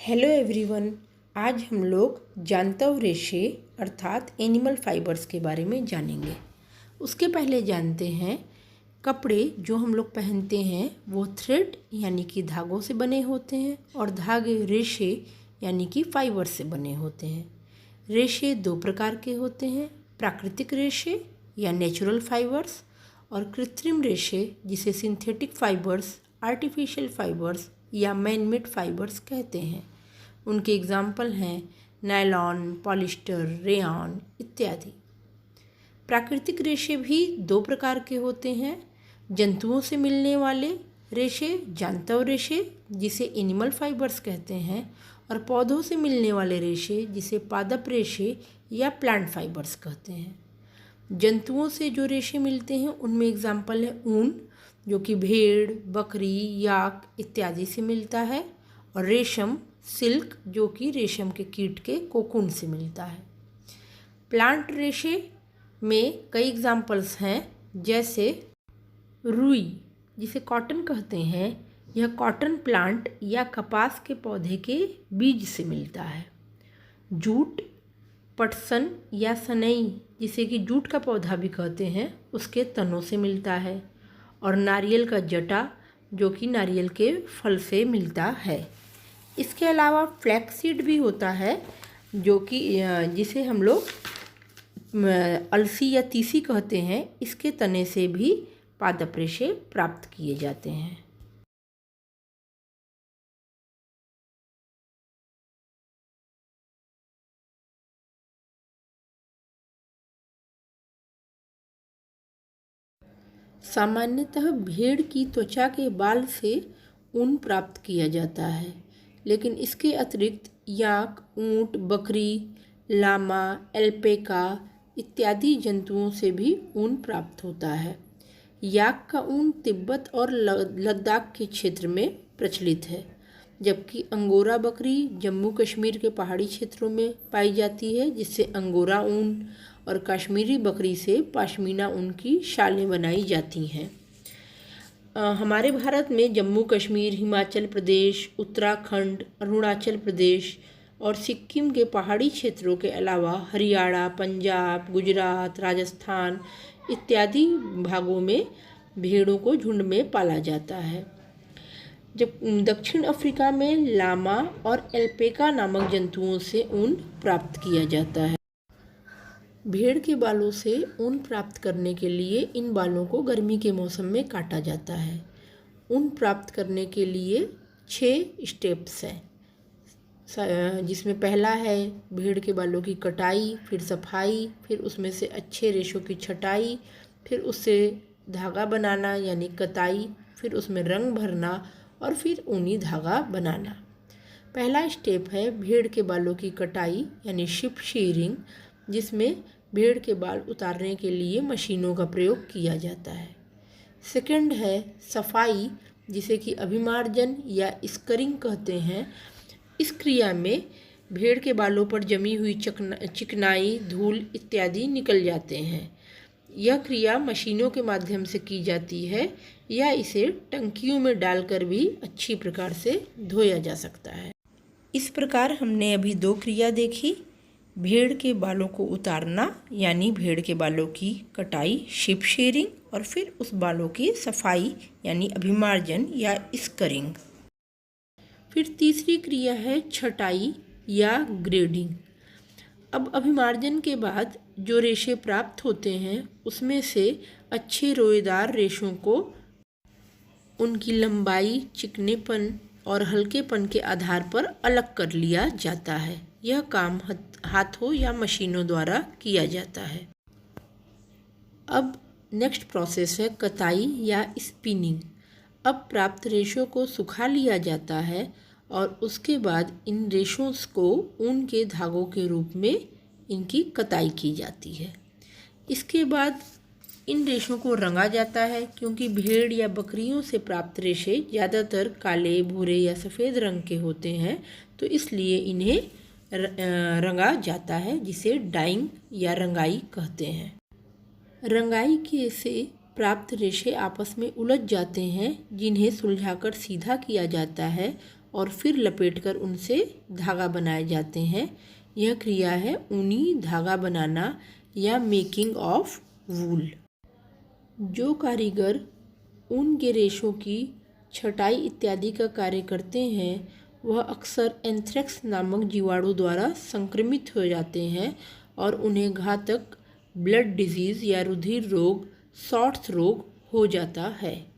Hello everyone. आज हम लोग जांतव रेशे अर्थात एनिमल फाइबर्स के बारे में जानेंगे। उसके पहले जानते हैं कपड़े जो हम लोग पहनते हैं वो थ्रेड यानी कि धागों से बने होते हैं और धागे रेशे यानी कि फाइबर से बने होते हैं। रेशे दो प्रकार के होते हैं, प्राकृतिक रेशे या नेचुरल फाइबर्स और कृत्रिम रेशे जिसे सिंथेटिक फाइबर्स, आर्टिफिशियल फाइबर्स या मैन मेड फाइबर्स कहते हैं। उनके एग्जाम्पल हैं नायलॉन, पॉलिस्टर, रेयॉन इत्यादि। प्राकृतिक रेशे भी दो प्रकार के होते हैं, जंतुओं से मिलने वाले रेशे जांतव रेशे जिसे एनिमल फाइबर्स कहते हैं और पौधों से मिलने वाले रेशे जिसे पादप रेशे या प्लांट फाइबर्स कहते हैं। जंतुओं से जो रेशे मिलते हैं उनमें एग्जाम्पल है ऊन जो कि भेड़, बकरी, याक इत्यादि से मिलता है, और रेशम, सिल्क जो कि रेशम के कीट के कोकून से मिलता है। प्लांट रेशे में कई एग्जाम्पल्स हैं, जैसे रुई जिसे कॉटन कहते हैं, यह कॉटन प्लांट या कपास के पौधे के बीज से मिलता है। जूट, पटसन या सनई जिसे कि जूट का पौधा भी कहते हैं, उसके तनों से मिलता है। और नारियल का जटा जो कि नारियल के फल से मिलता है। इसके अलावा फ्लैक्सीड भी होता है जो कि जिसे हम लोग अलसी या तीसी कहते हैं, इसके तने से भी पादप रेशे प्राप्त किए जाते हैं। सामान्यतः भेड़ की त्वचा के बाल से ऊन प्राप्त किया जाता है, लेकिन इसके अतिरिक्त याक, ऊंट, बकरी, लामा, एल्पेका इत्यादि जंतुओं से भी ऊन प्राप्त होता है। याक का ऊन तिब्बत और लद्दाख के क्षेत्र में प्रचलित है, जबकि अंगोरा बकरी जम्मू कश्मीर के पहाड़ी क्षेत्रों में पाई जाती है, जिससे अंगोरा ऊन, और कश्मीरी बकरी से पश्मीना ऊन की शालें बनाई जाती हैं। हमारे भारत में जम्मू कश्मीर, हिमाचल प्रदेश, उत्तराखंड, अरुणाचल प्रदेश और सिक्किम के पहाड़ी क्षेत्रों के अलावा हरियाणा, पंजाब, गुजरात, राजस्थान इत्यादि भागों में भेड़ों को झुंड में पाला जाता है। जब दक्षिण अफ्रीका में लामा और एल्पेका नामक जंतुओं से ऊन प्राप्त किया जाता है। भेड़ के बालों से ऊन प्राप्त करने के लिए इन बालों को गर्मी के मौसम में काटा जाता है। ऊन प्राप्त करने के लिए 6 स्टेप्स हैं, जिसमें पहला है भेड़ के बालों की कटाई, फिर सफाई, फिर उसमें से अच्छे रेशों की छटाई, फिर उससे धागा बनाना यानी कताई, फिर उसमें रंग भरना और फिर ऊनी धागा बनाना। पहला स्टेप है भेड़ के बालों की कटाई यानी शिप शीयरिंग, जिसमें भेड़ के बाल उतारने के लिए मशीनों का प्रयोग किया जाता है। सेकंड है सफाई, जिसे कि अभिमार्जन या स्करिंग कहते हैं। इस क्रिया में भेड़ के बालों पर जमी हुई चिकनाई, धूल इत्यादि निकल जाते हैं। यह क्रिया मशीनों के माध्यम से की जाती है या इसे टंकियों में डालकर भी अच्छी प्रकार से धोया जा सकता है। इस प्रकार हमने अभी 2 क्रिया देखी, भेड़ के बालों को उतारना यानी भेड़ के बालों की कटाई शिप शेयरिंग, और फिर उस बालों की सफाई यानी अभिमार्जन या स्करिंग। फिर तीसरी क्रिया है छटाई या ग्रेडिंग। अब अभिमार्जन के बाद जो रेशे प्राप्त होते हैं उसमें से अच्छे रोएदार रेशों को उनकी लंबाई, चिकनेपन और हल्केपन के आधार पर अलग कर लिया जाता है। यह काम हाथों या मशीनों द्वारा किया जाता है। अब नेक्स्ट प्रोसेस है कताई या स्पिनिंग। अब प्राप्त रेशों को सुखा लिया जाता है और उसके बाद इन रेशों को ऊन के धागों के रूप में इनकी कताई की जाती है। इसके बाद इन रेशों को रंगा जाता है, क्योंकि भेड़ या बकरियों से प्राप्त रेशे ज़्यादातर काले, भूरे या सफ़ेद रंग के होते हैं, तो इसलिए इन्हें रंगा जाता है, जिसे डाइंग या रंगाई कहते हैं। रंगाई के से प्राप्त रेशे आपस में उलझ जाते हैं, जिन्हें सुलझाकर सीधा किया जाता है और फिर लपेटकर उनसे धागा बनाए जाते हैं। यह क्रिया है ऊनी धागा बनाना या मेकिंग ऑफ वूल। जो कारीगर ऊन के रेशों की छटाई इत्यादि का कार्य करते हैं वह अक्सर एंथ्रेक्स नामक जीवाणु द्वारा संक्रमित हो जाते हैं और उन्हें घातक ब्लड डिजीज़ या रुधिर रोग, शॉर्ट्स रोग हो जाता है।